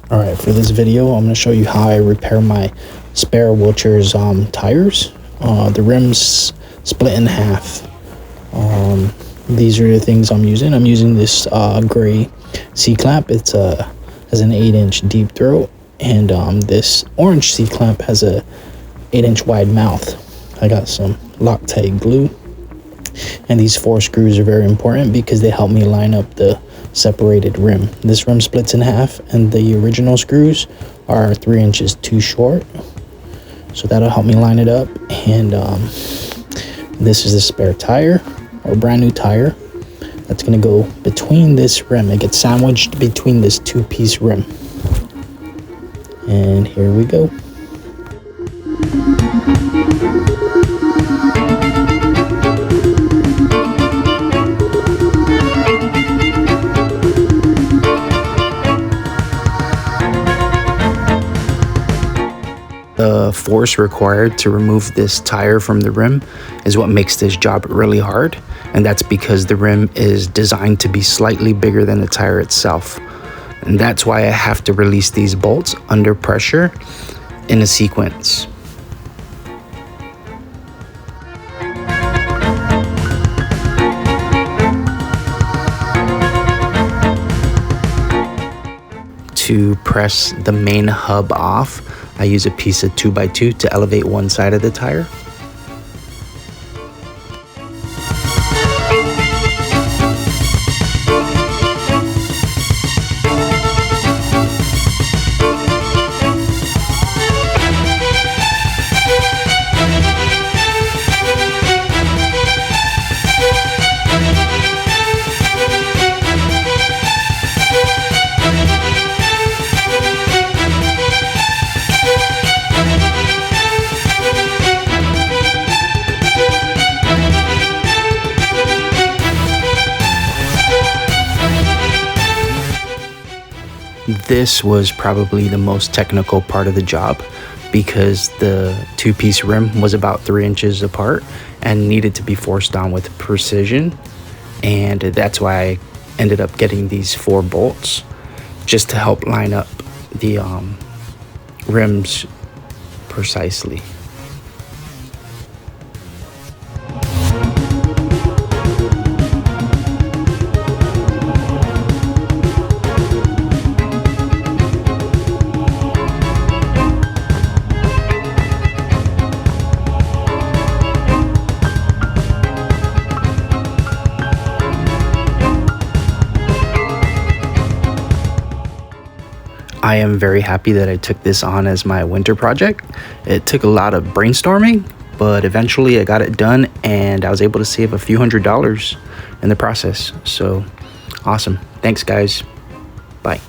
Alright, for this video, I'm going to show you how I repair my spare Wilcher's tires. The rim's split in half. These are the things I'm using. I'm using this gray C-clamp. It's has an 8-inch deep throat, and this orange C-clamp has a 8-inch wide mouth. I got some Loctite glue, and these 4 screws are very important because they help me line up the separated rim. This rim splits in half, and the original screws are 3 inches too short, so that'll help me line it up. And this is the spare tire, or brand new tire, that's gonna go between this rim. It gets sandwiched between this 2-piece rim, and here we go. The force required to remove this tire from the rim is what makes this job really hard, and that's because the rim is designed to be slightly bigger than the tire itself. And that's why I have to release these bolts under pressure in a sequence. To press the main hub off, I use a piece of 2x2 to elevate one side of the tire. This was probably the most technical part of the job because the 2-piece rim was about 3 inches apart and needed to be forced on with precision. And that's why I ended up getting these 4 bolts just to help line up the rims precisely. I am very happy that I took this on as my winter project. It took a lot of brainstorming, but eventually I got it done and I was able to save a few $100s in the process. So awesome. Thanks, guys. Bye.